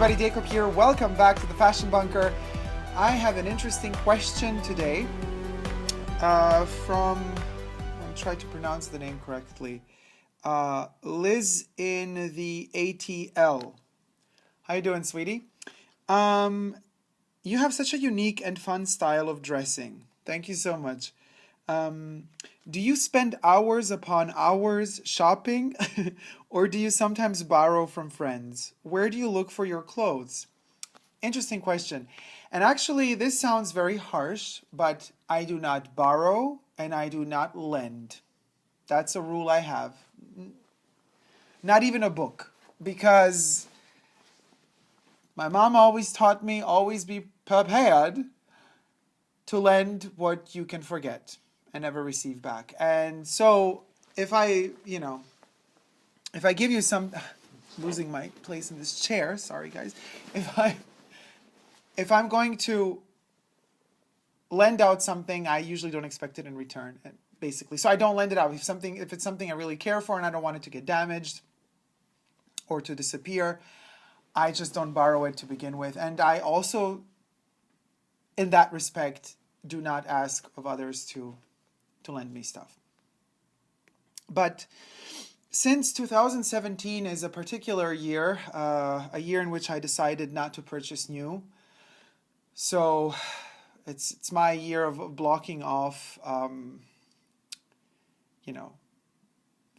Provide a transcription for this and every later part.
everybody, Dacob here. Welcome back to the Fashion Bunker. I have an interesting question today from, I'm trying to pronounce the name correctly, Liz in the ATL. How you doing, sweetie? You have such a unique and fun style of dressing. Thank you so much. Do you spend hours upon hours shopping or do you sometimes borrow from friends? Where do you look for your clothes? Interesting question. And actually, this sounds very harsh, but I do not borrow and I do not lend. That's a rule I have. Not even a book, because my mom always taught me always be prepared to lend what you can forget and never receive back. And so if I give you some, losing my place in this chair, sorry guys. If I'm going to lend out something, I usually don't expect it in return, basically. So I don't lend it out. If it's something I really care for and I don't want it to get damaged or to disappear, I just don't borrow it to begin with. And I also, in that respect, do not ask of others to lend me stuff. But since 2017 is a particular year, a year in which I decided not to purchase new, so it's my year of blocking off,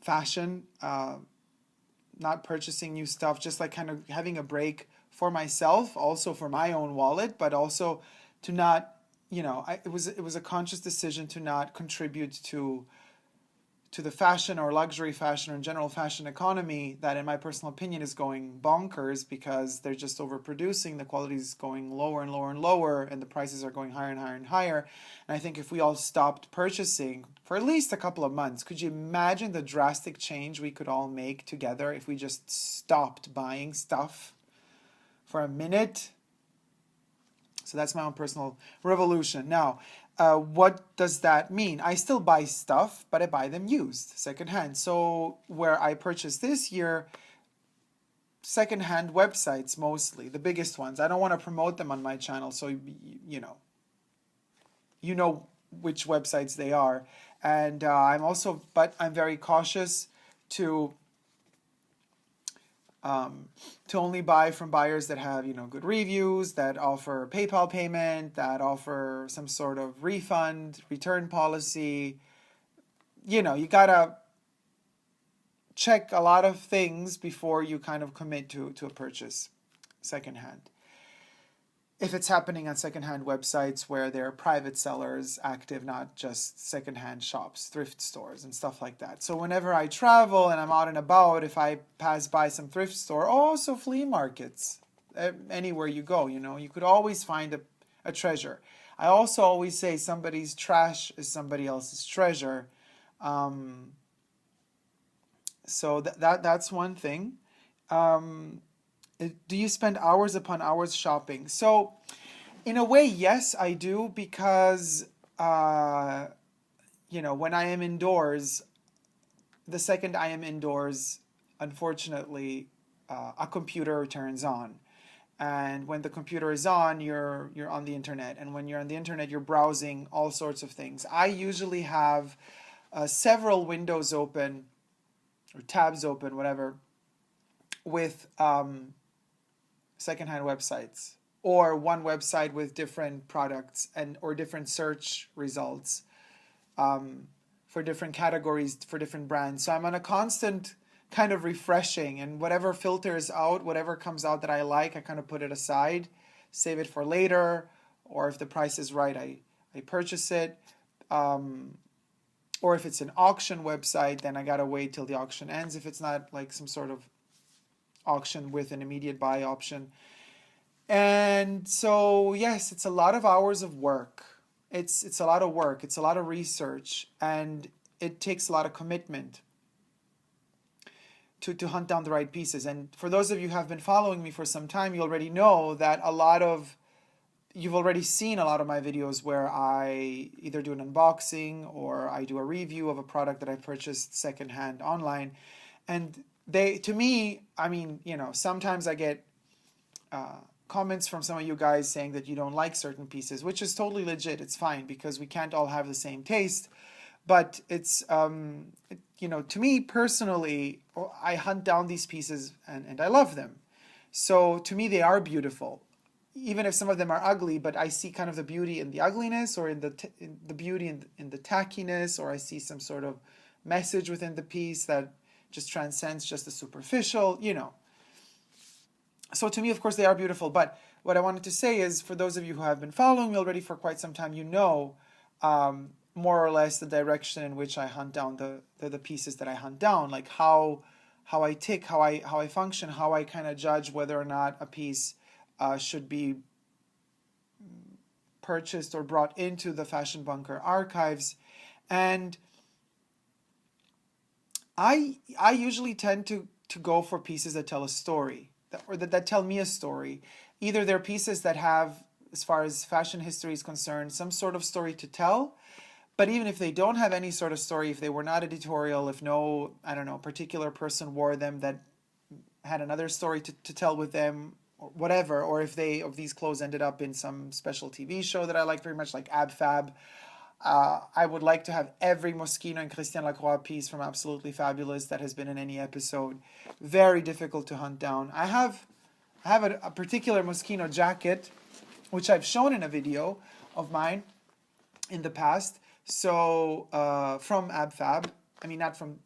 fashion, not purchasing new stuff, just like kind of having a break for myself, also for my own wallet, but also to not, it was a conscious decision to not contribute to the fashion or luxury fashion or in general fashion economy that, in my personal opinion, is going bonkers because they're just overproducing. The quality is going lower and lower and lower, and the prices are going higher and higher and higher. And I think if we all stopped purchasing for at least a couple of months, could you imagine the drastic change we could all make together if we just stopped buying stuff for a minute? So that's my own personal revolution. Now, what does that mean? I still buy stuff, but I buy them used, secondhand. So where I purchased this year, secondhand websites mostly, the biggest ones. I don't want to promote them on my channel, so you know which websites they are. And but I'm very cautious to only buy from buyers that have, good reviews, that offer PayPal payment, that offer some sort of refund, return policy. You gotta check a lot of things before you kind of commit to a purchase secondhand. If it's happening on secondhand websites where there are private sellers active, not just secondhand shops, thrift stores and stuff like that. So whenever I travel and I'm out and about, if I pass by some thrift store, also flea markets, anywhere you go, you could always find a treasure. I also always say somebody's trash is somebody else's treasure. So that's one thing. Do you spend hours upon hours shopping? So, in a way, yes, I do, because, when I am indoors, the second I am indoors, unfortunately, a computer turns on. And when the computer is on, you're on the internet. And when you're on the internet, you're browsing all sorts of things. I usually have several windows open, or tabs open, whatever, with secondhand websites, or one website with different products or different search results for different categories, for different brands. So I'm on a constant kind of refreshing, and whatever filters out, whatever comes out that I like, I kind of put it aside, save it for later, or if the price is right, I purchase it. Or if it's an auction website, then I gotta wait till the auction ends if it's not like some sort of auction with an immediate buy option. And so yes, it's a lot of hours of work. It's a lot of work, it's a lot of research, and it takes a lot of commitment to hunt down the right pieces. And for those of you who have been following me for some time, you already know that you've already seen a lot of my videos where I either do an unboxing or I do a review of a product that I purchased secondhand online. And to me, sometimes I get comments from some of you guys saying that you don't like certain pieces, which is totally legit. It's fine because we can't all have the same taste. But it's, you know, to me personally, I hunt down these pieces and I love them. So to me, they are beautiful, even if some of them are ugly. But I see kind of the beauty in the ugliness, or in the beauty in the tackiness, or I see some sort of message within the piece that just transcends just the superficial, you know. So to me, of course, they are beautiful. But what I wanted to say is, for those of you who have been following me already for quite some time, you know, more or less the direction in which I hunt down the pieces that I hunt down, like how I tick, how I function, how I kind of judge whether or not a piece should be purchased or brought into the Fashion Bunker archives. And I usually tend to go for pieces that tell a story, that tell me a story. Either they're pieces that have, as far as fashion history is concerned, some sort of story to tell. But even if they don't have any sort of story, if they were not editorial, if no, I don't know, particular person wore them that had another story to tell with them, or whatever, or if these clothes ended up in some special TV show that I like very much, like Ab Fab, I would like to have every Moschino and Christian Lacroix piece from Absolutely Fabulous that has been in any episode. Very difficult to hunt down. I have a particular Moschino jacket, which I've shown in a video of mine in the past. So from Ab Fab, I mean, not from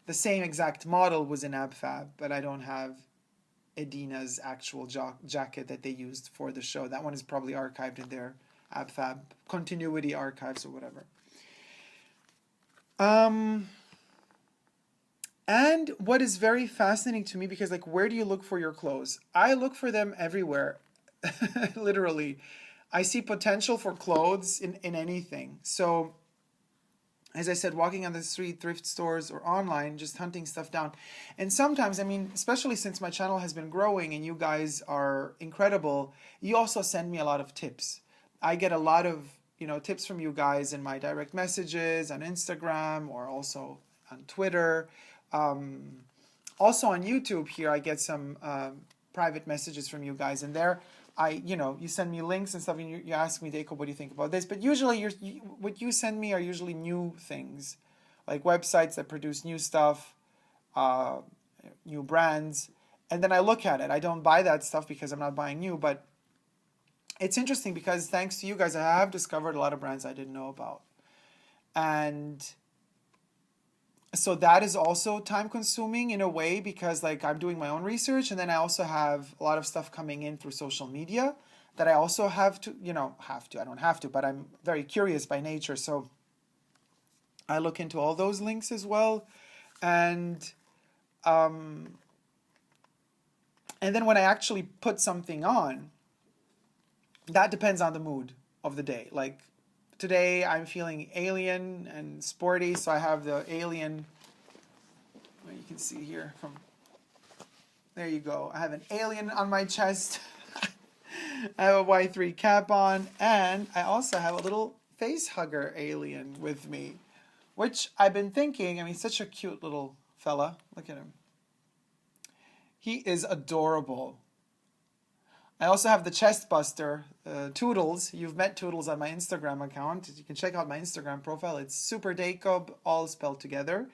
the same exact model was in Ab Fab, but I don't have Edina's actual jacket that they used for the show. That one is probably archived in their Ab Fab continuity archives or whatever. And what is very fascinating to me, because like, where do you look for your clothes? I look for them everywhere, literally. I see potential for clothes in anything. So, as I said, walking on the street, thrift stores, or online, just hunting stuff down. And sometimes, I mean, especially since my channel has been growing and you guys are incredible, you also send me a lot of tips. I get a lot of, you know, tips from you guys in my direct messages on Instagram, or also on Twitter. Also on YouTube here, I get some private messages from you guys, and there, you send me links and stuff, and you ask me, Dacob, what do you think about this? But usually, what you send me are usually new things, like websites that produce new stuff, new brands, and then I look at it. I don't buy that stuff because I'm not buying new, but it's interesting because thanks to you guys, I have discovered a lot of brands I didn't know about. And so that is also time consuming in a way, because like, I'm doing my own research, and then I also have a lot of stuff coming in through social media that I also have to, I don't have to, but I'm very curious by nature. So I look into all those links as well. And then when I actually put something on, that depends on the mood of the day. Like, today I'm feeling alien and sporty, so I have the alien, well, you can see here from, there you go. I have an alien on my chest. I have a Y3 cap on, and I also have a little face hugger alien with me, which I've been thinking, I mean, such a cute little fella. Look at him. He is adorable. I also have the chest buster, Toodles. You've met Toodles on my Instagram account. You can check out my Instagram profile. It's Super Dacob, all spelled together.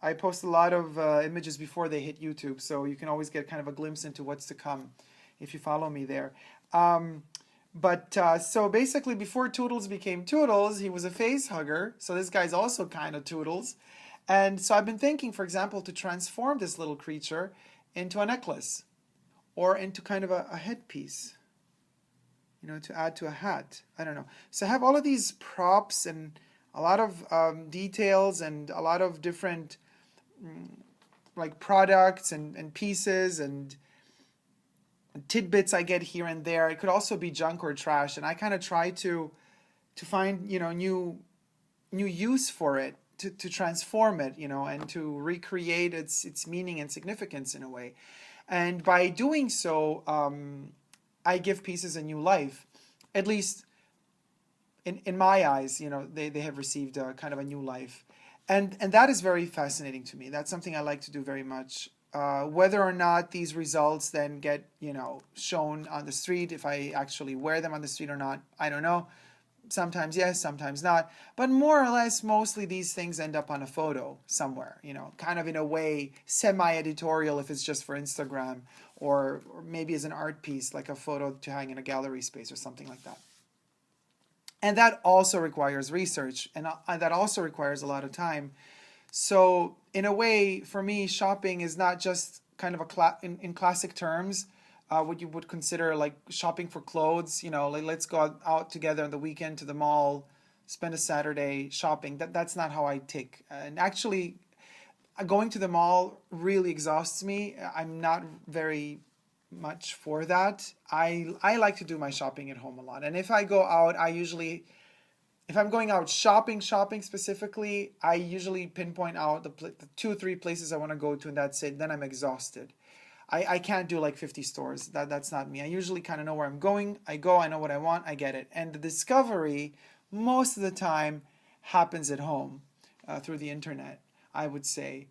I post a lot of images before they hit YouTube, so you can always get kind of a glimpse into what's to come if you follow me there. So basically, before Toodles became Toodles, he was a face hugger. So this guy's also kind of Toodles. And so I've been thinking, for example, to transform this little creature into a necklace, or into kind of a headpiece, to add to a hat. I don't know. So I have all of these props and a lot of details and a lot of different like products and pieces and tidbits I get here and there. It could also be junk or trash, and I kind of try to find new use for it, to transform it, and to recreate its meaning and significance in a way. And by doing so, I give pieces a new life. At least in my eyes, they have received a kind of a new life. And that is very fascinating to me. That's something I like to do very much. Whether or not these results then get, you know, shown on the street, if I actually wear them on the street or not, I don't know. Sometimes yes, sometimes not. But more or less, mostly these things end up on a photo somewhere, you know, kind of in a way, semi-editorial if it's just for Instagram, or maybe as an art piece, like a photo to hang in a gallery space or something like that. And that also requires research, and that also requires a lot of time. So in a way, for me, shopping is not just kind of in classic terms, what you would consider like shopping for clothes. You know, like, let's go out together on the weekend to the mall, spend a Saturday shopping. That's not how I tick. And actually, going to the mall really exhausts me. I'm not very much for that. I like to do my shopping at home a lot. And if I go out, if I'm going out shopping specifically, I usually pinpoint out the 2 or 3 places I want to go to, and that's it. Then I'm exhausted. I can't do like 50 stores. That's not me. I usually kind of know where I'm going. I go, I know what I want, I get it. And the discovery, most of the time, happens at home through the internet, I would say.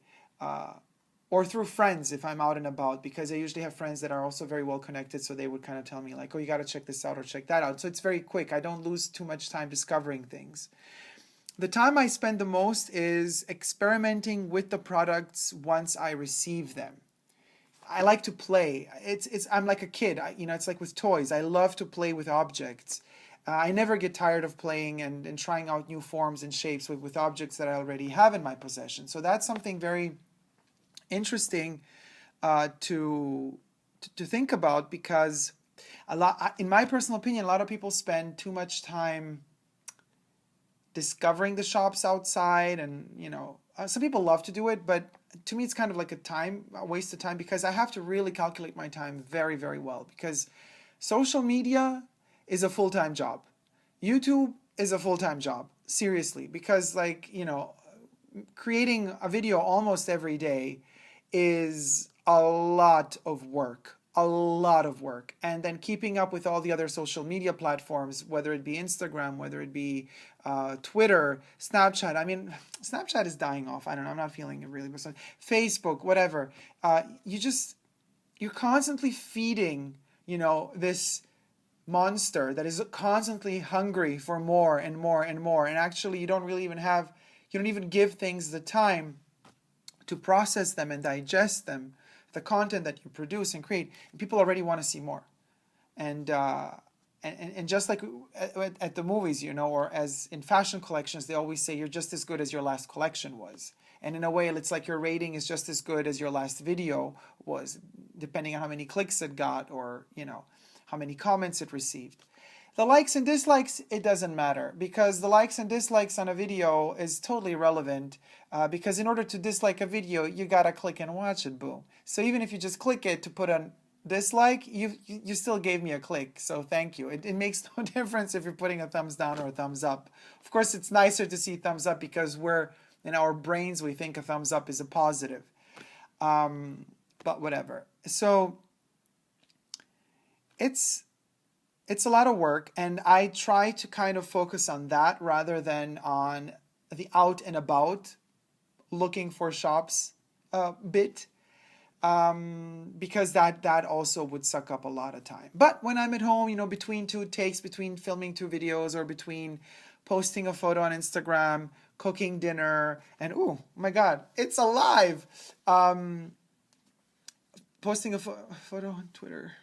Or through friends if I'm out and about, because I usually have friends that are also very well connected, so they would kind of tell me like, oh, you got to check this out or check that out. So it's very quick. I don't lose too much time discovering things. The time I spend the most is experimenting with the products once I receive them. I like to play. I'm like a kid. You know, it's like with toys. I love to play with objects. I never get tired of playing and trying out new forms and shapes with objects that I already have in my possession. So that's something very interesting to think about, because in my personal opinion, a lot of people spend too much time discovering the shops outside, and you know, some people love to do it, but to me it's kind of like a waste of time, because I have to really calculate my time very, very well, because social media is a full-time job. YouTube is a full-time job, seriously, because like, you know, creating a video almost every day is a lot of work. And then keeping up with all the other social media platforms, whether it be Instagram, whether it be Twitter, Snapchat. I mean, Snapchat is dying off. I don't know. I'm not feeling it really. But Facebook, whatever. You're constantly feeding, you know, this monster that is constantly hungry for more and more and more. And actually, you don't even give things the time to process them and digest them, the content that you produce and create. And people already want to see more. And just like at the movies, you know, or as in fashion collections, they always say you're just as good as your last collection was. And in a way, it's like your rating is just as good as your last video was, depending on how many clicks it got, or, you know, how many comments it received. The likes and dislikes, it doesn't matter, because the likes and dislikes on a video is totally irrelevant, because in order to dislike a video, you gotta click and watch it, boom. So even if you just click it to put a dislike, you still gave me a click, so thank you. It makes no difference if you're putting a thumbs down or a thumbs up. Of course, it's nicer to see thumbs up, because in our brains, we think a thumbs up is a positive. But whatever. So it's a lot of work, and I try to kind of focus on that rather than on the out and about looking for shops bit, because that also would suck up a lot of time. But when I'm at home, you know, between 2 takes, between filming 2 videos, or between posting a photo on Instagram, cooking dinner, and oh my God, it's alive! Posting a photo on Twitter.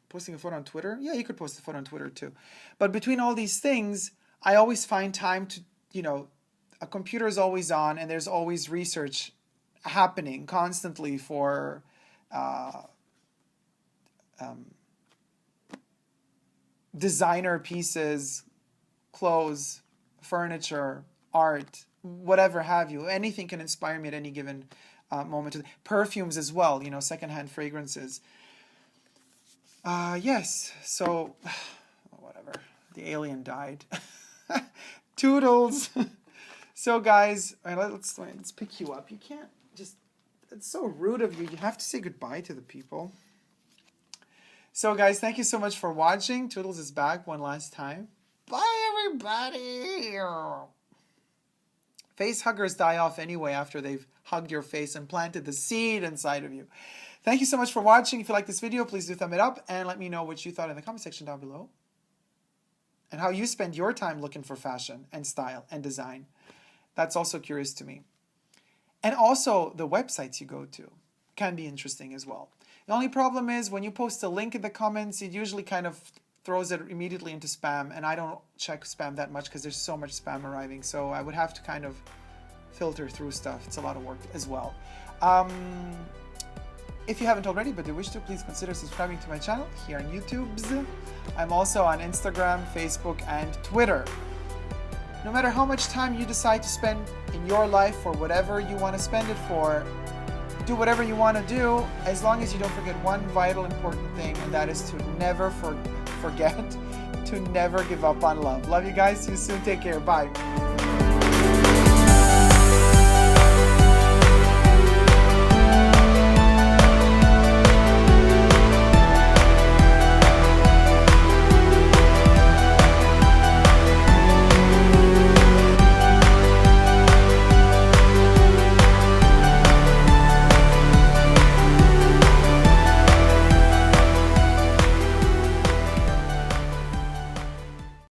Posting a photo on Twitter? Yeah, you could post a photo on Twitter too. But between all these things, I always find time to, you know, a computer is always on, and there's always research happening constantly for designer pieces, clothes, furniture, art, whatever have you. Anything can inspire me at any given moment. Perfumes as well, you know, secondhand fragrances. Yes, so, whatever, the alien died. Toodles. So guys, let's pick you up. You can't just, it's so rude of you. You have to say goodbye to the people. So guys, thank you so much for watching. Toodles is back one last time. Bye everybody. Face huggers die off anyway after they've hugged your face and planted the seed inside of you. Thank you so much for watching. If you like this video, please do thumb it up and let me know what you thought in the comment section down below. And how you spend your time looking for fashion and style and design. That's also curious to me. And also the websites you go to can be interesting as well. The only problem is when you post a link in the comments, it usually kind of throws it immediately into spam, and I don't check spam that much because there's so much spam arriving, so I would have to kind of filter through stuff. It's a lot of work as well. If you haven't already but do wish to, please consider subscribing to my channel here on YouTube. I'm also on Instagram, Facebook, and Twitter. No matter how much time you decide to spend in your life for whatever you want to spend it for, do whatever you want to do, as long as you don't forget one vital important thing, and that is to never forget to never give up on love. Love you guys. See you soon. Take care. Bye.